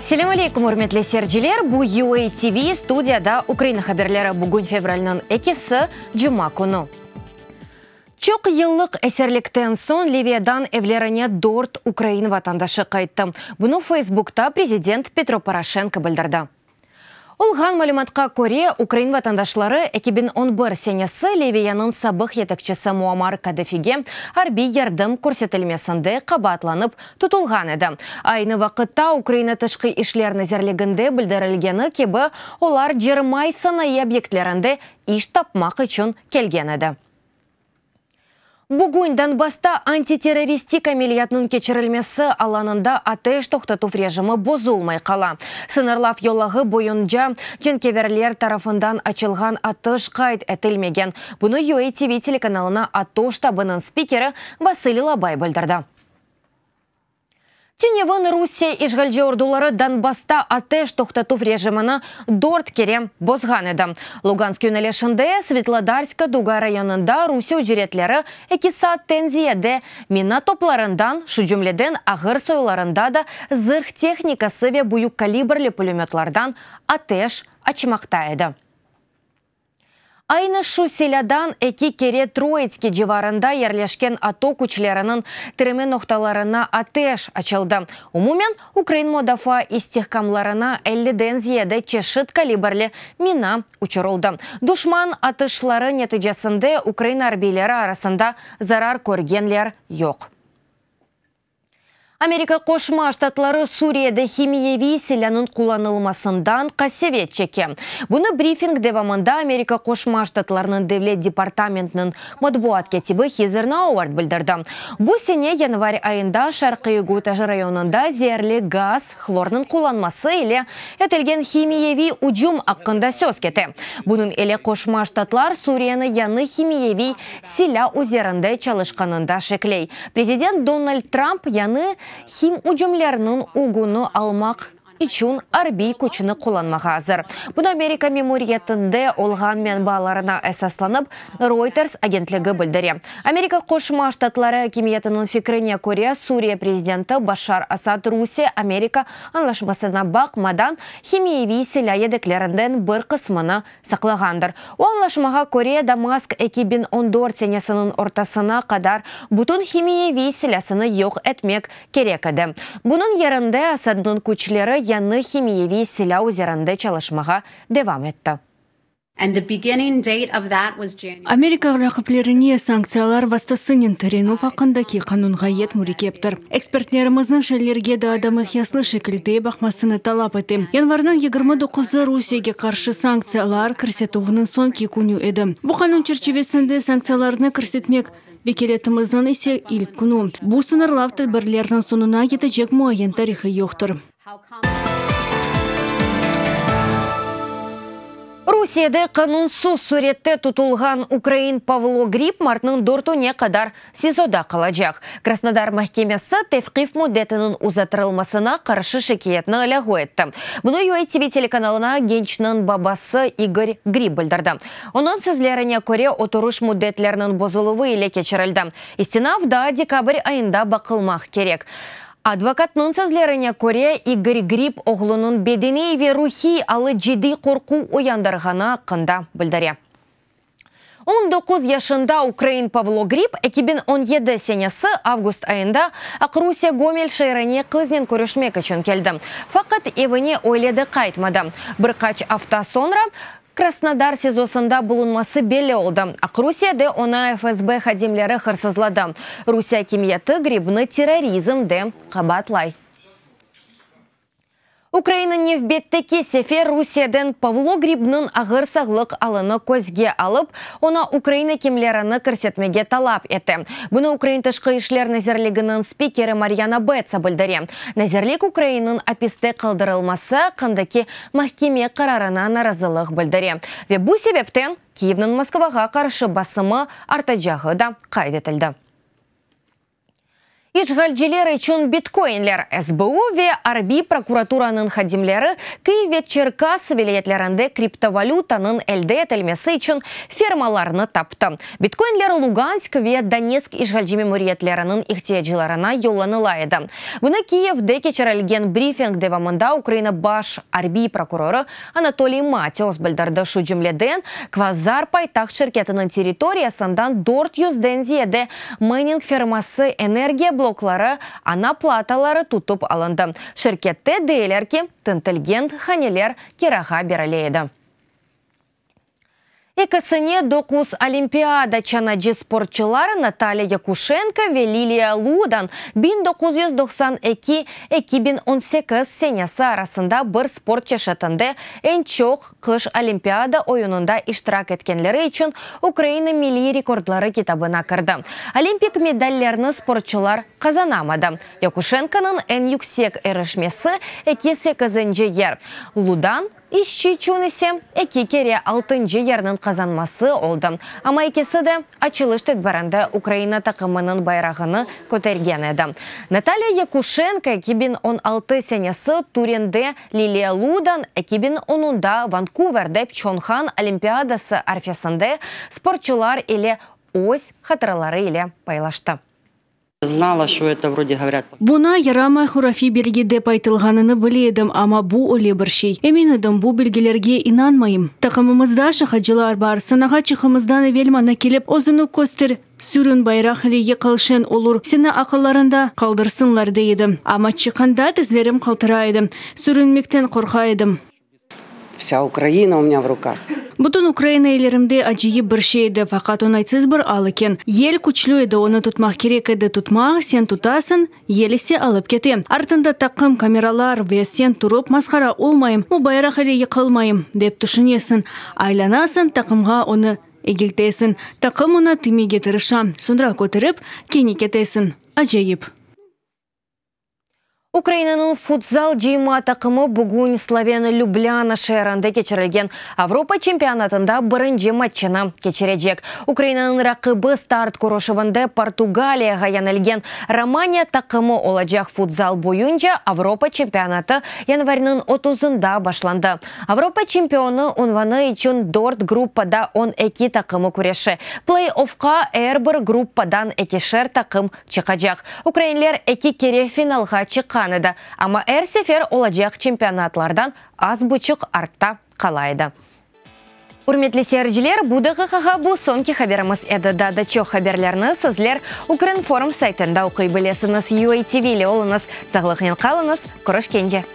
Селем алейкум, урметлі серджілер. Бу UA TV студияда Украина хаберлері бүгін февральнын экесі жұма күні. Чоқ йыллық әсерліктен сон Ливиядан евлеріне дорт Украин ватандашы қайтты. Бұны Фейсбукта президент Петро Порошенко білдірді. Олған мәліматқа көре Украин ватандашлары 2011 сенесі Ливияның сабық етікчісі Муаммар Каддафиге арби ярдым көрсетілмесінде қабатланып тұтылған еді. Айны вақытта Украина тышқы ішлеріні зерлігінде білдірілгені кебі олар жермай сынайы объектлерінде иш тапмақ үшін келген еді. Бүгін Донбасста антитеррористик әмелиятның кечірілмесі аланында атеш тоқтату режимі бозулмай қала. Сынырлав йолағы бойынша женкеверлер тарафындан ачылған атыш қайт әтілмеген. Бұны UA TV телеканалына ато штабының спикері Василий Лабай білдірді. Тюневын Русия ишгалже ордулары Донбасста атеш тоқтату режиміні дорт керем бозған еді. Луганск юнелешінде Светлодарска Дуга районында Русия үжіретлері 2 саат тензиеде мина топларындан, шүджімледен ағыр сойларында да зырх техникасы ве бұйық калибрлі пулеметлардан атеш ачымақта еді. Айны шу селядан эки кере Троицки жеварында ерлешкен ато күчлерінің тіреме ноқталарына атеш ачылды. Умумен, Украин модафа истихкамларына 50-ден зиеде чешіт калибрлі мина учырылды. Душман атышлары нетижесінде Украин арбейлері арасында зарар көргенлер yok. Америка Қошма Штатлары Сурияда химиеви селянын куланылмасындан қасевет чеке. Бұны брифинг девамында Америка Қошма Штатларының Девлет департаментінің матбуат кетібі Хизерна Ауард білдірді. Бұл сене январь айында Шарқы Гутаж районында зерлі газ, хлорның куланмасы еле етілген химиеви уджум аққында сөз кеті. Бұның еле Қошма Штатлар Сурияны яны химиеви селя узерінде чалышқанында шеклей. Президент Дональд Трамп яны хим уджумлерінің угуны алмақ üçün арби күчіні қоланмаға азыр. Бұны Америка мемориетінде олған мен бағаларына әсасланып, Reuters агентлігі білдіре. Америка Қошма Штатлары кемиетінің фикріне көре Сурия президенті Башар Асад Русия Америка анлашмасына бақмадан химиеви селя едіклерінден бір қысмыны сақлағандыр. О анлашмаға көре Дамаск 2014 сенесінің ортасына қадар бұтын химиеви селясыны yok әтмек керек еді. Бұның ерінде Асадның күчлері яны химиеви селя узерінде чалышмаға девам етті. Америка рақыплеріне санкциялар вастасынен тіренув ақындаки қанунға ет мурекептір. Экспертлеріміздің шәлерге да адамы яслы шекілде бақмасыны талап еті. Январның 29-ы Русияге қаршы санкциялар кірсетуғының сон кекуну еді. Бұл қанун черчевесінде санкцияларыны кірсетмек бекелетіміздің есе илік күну. Бұл сынырлав тәдбірлердің сонына етежек муайен тарихы yoxtur. Русияда канунсыз суретте тұтылған Украин Павло Гриб мартның дортуне қадар СИЗОда қалажақ. Краснодар махкемесі тевқиф муддетінің uzatırılmasına қаршы шекиетні іліғу етті. Бұны UA TV телеканалына генчінің бабасы Игорь Гриб білдірді. Оның сөзлеріне көре отыруш муддетлерінің бозылуы еле кечірілді. Истинавда декабрь айында бақылмақ керек. Адвокатның сөзлеріне көре Игорь Гриб оғлының бедене ве рухи алы жеди қорқу ояндырғаны қында білдіре. 19 яшында Украин Павло Гриб 2017 сенесі август айында Русия Гомель шайране қызнен көрішмек үшін келді. Фақат евіне ойледі қайтмады. Бір қач авта сонра Краснодар СИЗОсында бұлынмасы белі олды. Русияда оны ФСБ хадимлері қырсызлады. Русия кемиеті Грибні терроризмде қабатлай. Украина невбетті кесефе Русиядан Павло Грибнің ағыр сағлық алыны көзге алып, ona Украина кемлеріні кірсетмеге талап еті. Бұны Украин тышқы ішлер назерлігінің спикері Марьяна Бетса білдіре. Назерлік Украинның аписте қалдырылмасы қандаки махкеме қарарына наразылық білдіре. Ве бұл себептен Киевнің Москваға қаршы басымы артаджағы да қайдетілді. Ишгалжилер üçün биткоинлер СБУ ве Арби прокуратуранын хадимлері Киевет Черкас вилаятлерінде криптовалютанын әлде етілмесі үшін фермаларыны тапты. Биткоинлер Луганск ве Донецк ишгалжи меморияттерінің ихтияжыларына йолланылайды. Бұны Киевде кечерілген брифинг девамында Украина баш Арби прокуроры Анатолий Матеос білдірді. Шу жүмледен квазар пайтақ шirketінің территориясындан 400-ден зиеде майнинг фермасы энергия блоклары ана платалары тутуп алынды. Шirketте дейлерки тынтылген ханелер кераха берілейді. Экасыне 9 олимпиада чанаджи спортчылары Наталья Якушенко ве Лилия Лудан 1992-2018 сенесі арасында бір спорт чешетінде en çok қыш олимпиада ойынында иштирак еткенлері үшін Украина милли рекордлары китабына кірді. Олимпик медальлерні спортчылар казанамады. Якушенконың en yüksek erişmesi 28-ci yer. Лудан İşçi çunisi 2 kere 6-cı yerinin kazanması oldu. Ama ikisi de açılış tedbirinde Ukrayna takımının bayrağını көтерген еді. Наталья Якушенко 2016 senesi Turin'de, Lilia Ludan 2010'da Vancouver'de Pchonhan Olimpiadası arifesinde sporçular ile öz hatırları ile paylaştı. Знала, что это вроде говорят. Буна ярамай хурафи белгиде пайтылғаныны біледім, ама бу оле бір шей. Емінідім бу белгілерге инанмайым. Тақымымызда шахаджылар бар, санаға чықымыздан евелмана келіп, озыны көстір сүрін байрақ илеге қылшын олур. Сені ақылларында қалдырсынлар дейдім. Ама чықанда тізлерім қалтырайдым. Сүрінмектен қорқайдым. Вся Украина у меня в руках. Бүтін Украина елерімде ажиы бір шейді, фақат онайсыз бір ал екен. Ел күчлі еді, оны тұтмақ керек еді, тұтмақ, сен тұтасын, елісе алып кетем. Артында тақым камералар ве сен тұрып масқара олмайым, му байрақ елеге қылмайым, деп түшінесін. Айланасың, тақымға оны егілтесін. Тақым оны тимеге тырышам, сондыра көтіріп, кені кетесін. Ажайып. Украинаның футзал жейма тақымы бүгін Словен Любляна шайранда кечірілген Авропа чемпионатында бірінші матчына кечірежек. Украинаның рақыбы старт көрошывында Португалияға янелген Романия тақымы олажақ футзал бойынша Авропа чемпионаты январының 30-да башланды. Авропа чемпионы унваны үшін 4 группада 12 тақымы көреші. Плей-оффқа әрбір группадан 2-шер тақым чықажақ. Украинлер 2 кере финалға чыққан. Ama her sefer olacak чемпионатлардан az buçuk артта қалайды. Урметлі сәржілер, бұдағы қаға бұл сонки хаберіміз әді. Дада чоқ хаберлеріні сізлер Укринформ сайтында оқи білесіңіз. UATV-лі олыңыз, сағлықын қалыңыз, көріш кенже.